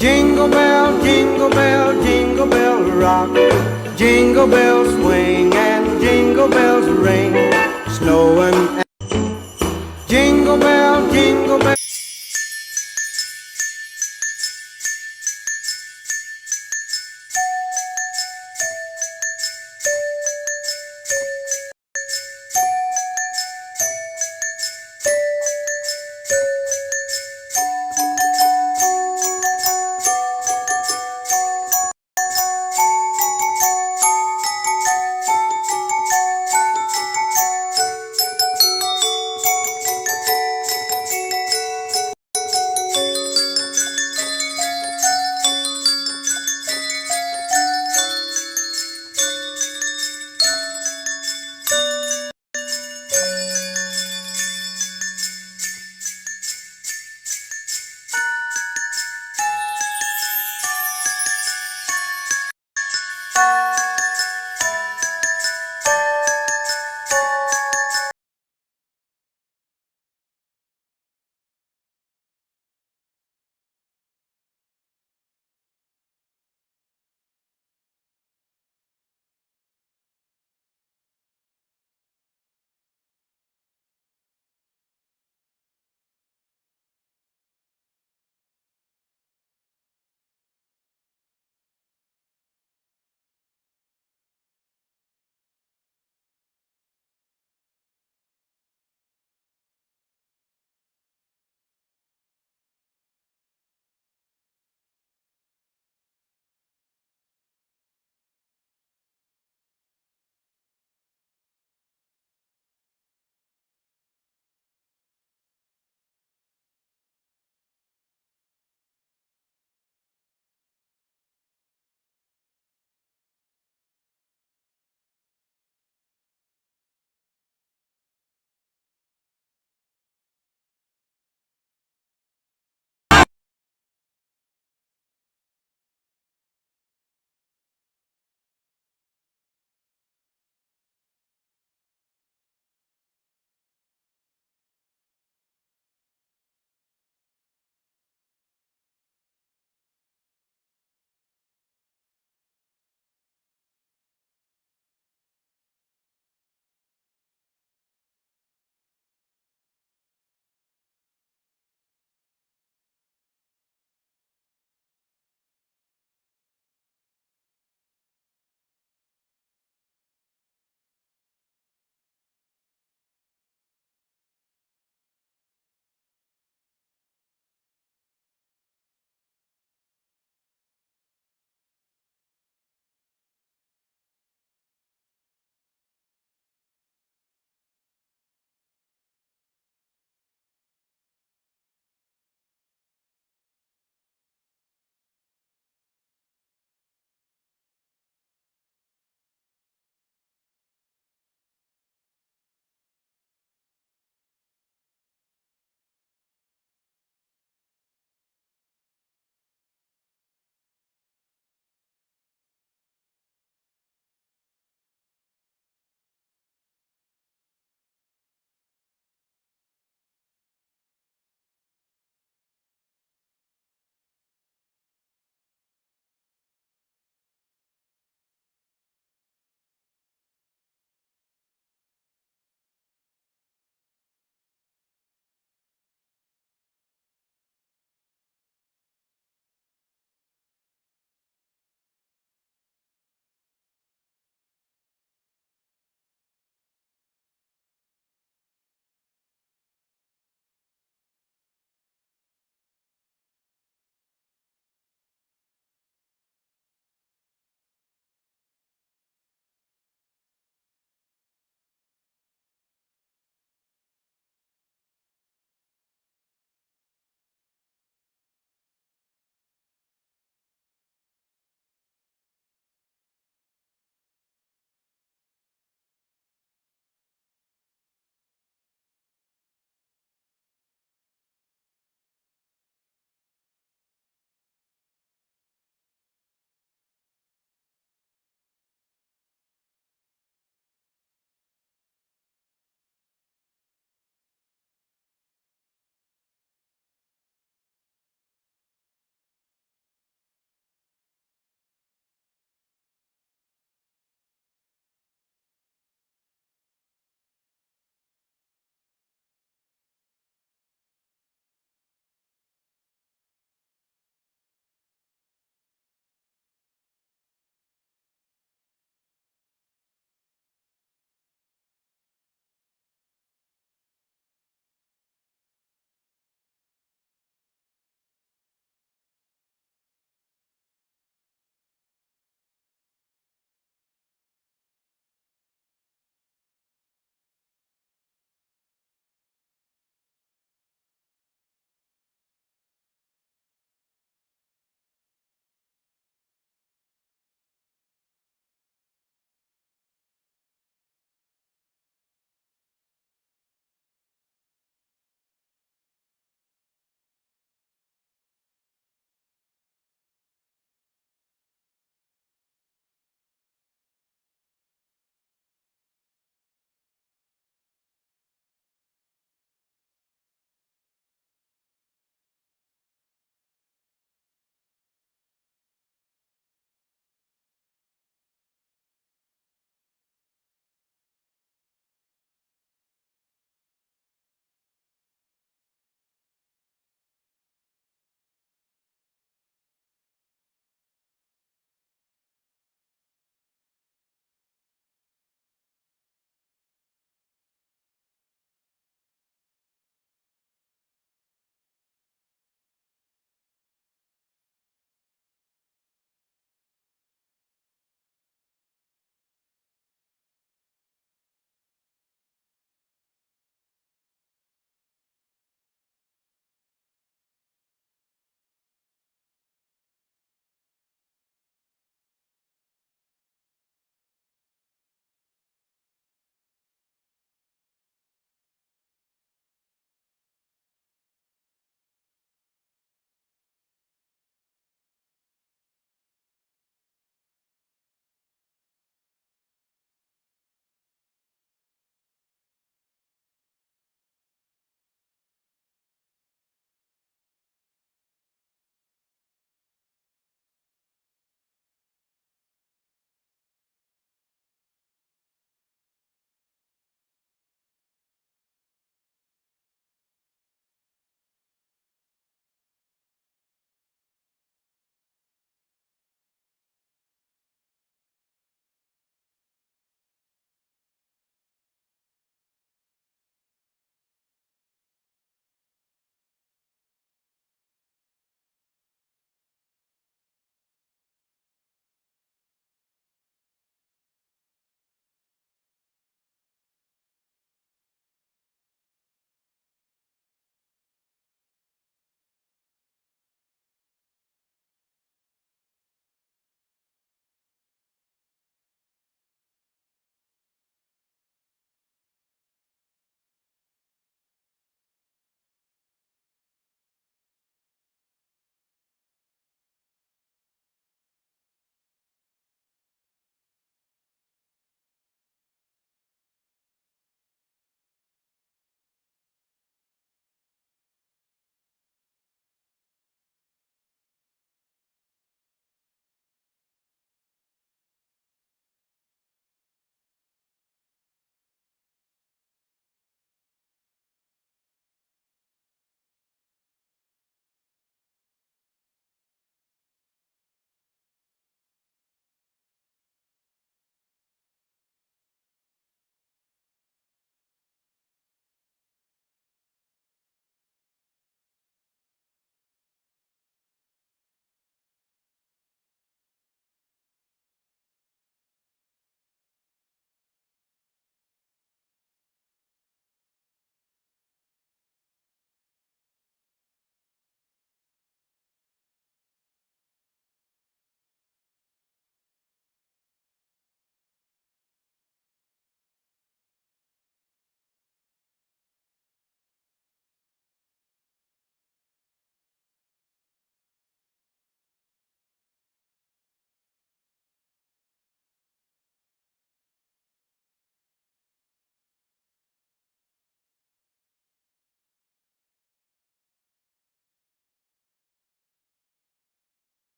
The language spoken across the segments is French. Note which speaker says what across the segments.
Speaker 1: jingle bell, jingle bell rock. Jingle bells swing and jingle bells ring. Snowing and jingle bell, jingle bell.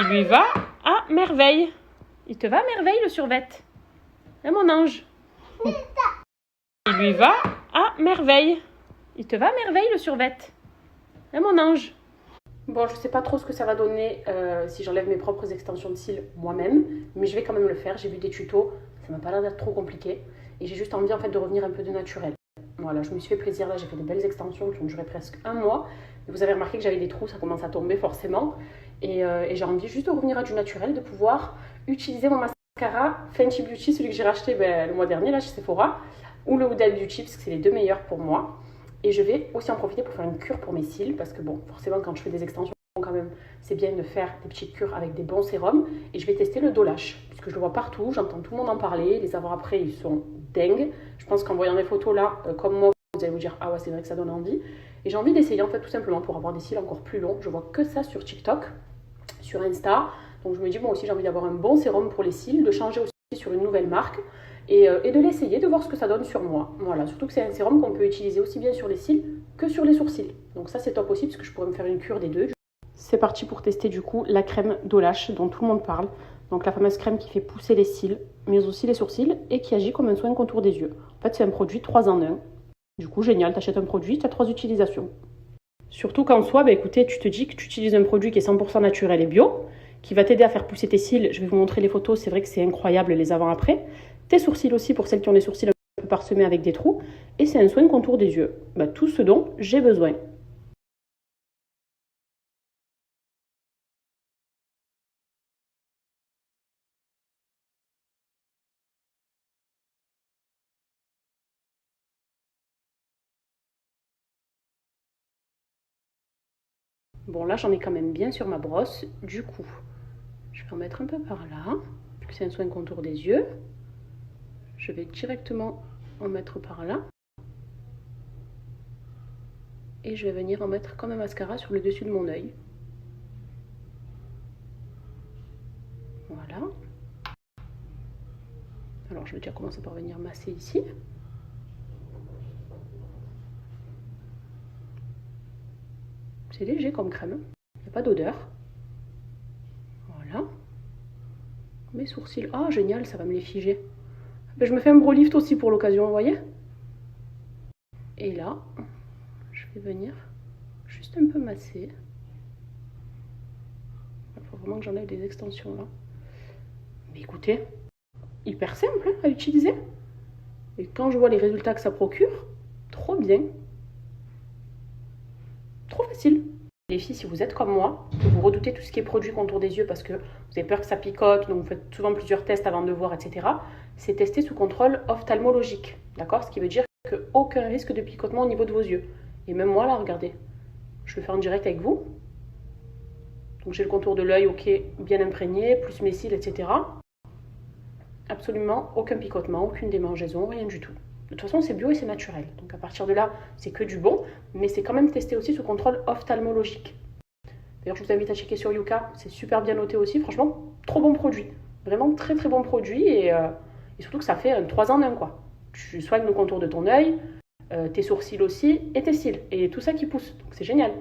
Speaker 2: Il lui va à merveille. Il te va à merveille le survêt. Hein, mon ange? Il lui va à merveille. Il te va à merveille le survêt. Hein, mon ange? Bon, je sais pas trop ce que ça va donner si j'enlève mes propres extensions de cils moi-même, mais je vais quand même le faire. J'ai vu des tutos, ça m'a pas l'air d'être trop compliqué. Et j'ai juste envie en fait de revenir un peu de naturel. Voilà, je me suis fait plaisir là, j'ai fait des belles extensions qui ont duré presque un mois. Et vous avez remarqué que j'avais des trous, ça commence à tomber forcément. Et j'ai envie juste de revenir à du naturel, de pouvoir utiliser mon mascara Fenty Beauty, celui que j'ai racheté le mois dernier là chez Sephora, ou le Huda Beauty, parce que c'est les deux meilleurs pour moi. Et je vais aussi en profiter pour faire une cure pour mes cils, parce que bon, forcément quand je fais des extensions quand même, c'est bien de faire des petites cures avec des bons sérums. Et je vais tester le Dolash, puisque je le vois partout, j'entends tout le monde en parler, les avoir après ils sont dingues. Je pense qu'en voyant les photos là, comme moi, vous allez vous dire, ah ouais c'est vrai que ça donne envie. Et j'ai envie d'essayer en fait tout simplement pour avoir des cils encore plus longs. Je vois que ça sur TikTok, sur Insta. Donc je me dis, moi aussi j'ai envie d'avoir un bon sérum pour les cils, de changer aussi sur une nouvelle marque. Et de l'essayer, de voir ce que ça donne sur moi. Voilà, surtout que c'est un sérum qu'on peut utiliser aussi bien sur les cils que sur les sourcils. Donc ça c'est top aussi parce que je pourrais me faire une cure des deux. C'est parti pour tester du coup la crème Dolash dont tout le monde parle. Donc la fameuse crème qui fait pousser les cils, mais aussi les sourcils et qui agit comme un soin contour des yeux. En fait c'est un produit 3 en 1. Du coup génial, t'achètes un produit, t'as 3 utilisations. Surtout qu'en soi, écoutez, tu te dis que tu utilises un produit qui est 100% naturel et bio, qui va t'aider à faire pousser tes cils. Je vais vous montrer les photos, c'est vrai que c'est incroyable les avant-après. Tes sourcils aussi, pour celles qui ont des sourcils un peu parsemés avec des trous. Et c'est un soin contour des yeux. Tout ce dont j'ai besoin. Bon, là, j'en ai quand même bien sur ma brosse. Du coup, je vais en mettre un peu par là. Vu que c'est un soin contour des yeux. Je vais directement en mettre par là. Et je vais venir en mettre comme un mascara sur le dessus de mon œil. Voilà. Alors, je vais déjà commencer par venir masser ici. C'est léger comme crème. Il n'y a pas d'odeur. Voilà. Mes sourcils. Ah, génial, ça va me les figer. Je me fais un brow lift aussi pour l'occasion, vous voyez? Et là, je vais venir juste un peu masser. Il faut vraiment que j'enlève des extensions là. Mais écoutez, hyper simple à utiliser. Et quand je vois les résultats que ça procure, trop bien. Trop facile. Les filles, si vous êtes comme moi, que vous redoutez tout ce qui est produit contour des yeux parce que vous avez peur que ça picote, donc vous faites souvent plusieurs tests avant de voir, etc. C'est testé sous contrôle ophtalmologique, d'accord? Ce qui veut dire qu'aucun risque de picotement au niveau de vos yeux. Et même moi, là, regardez, je le fais en direct avec vous. Donc j'ai le contour de l'œil, ok, bien imprégné, plus mes cils, etc. Absolument aucun picotement, aucune démangeaison, rien du tout. De toute façon, c'est bio et c'est naturel. Donc à partir de là, c'est que du bon, mais c'est quand même testé aussi sous contrôle ophtalmologique. D'ailleurs, je vous invite à checker sur Yuka, c'est super bien noté aussi. Franchement, trop bon produit. Vraiment très très bon produit et surtout que ça fait 3 en 1 quoi. Tu soignes le contour de ton œil, tes sourcils aussi et tes cils. Et tout ça qui pousse. Donc c'est génial.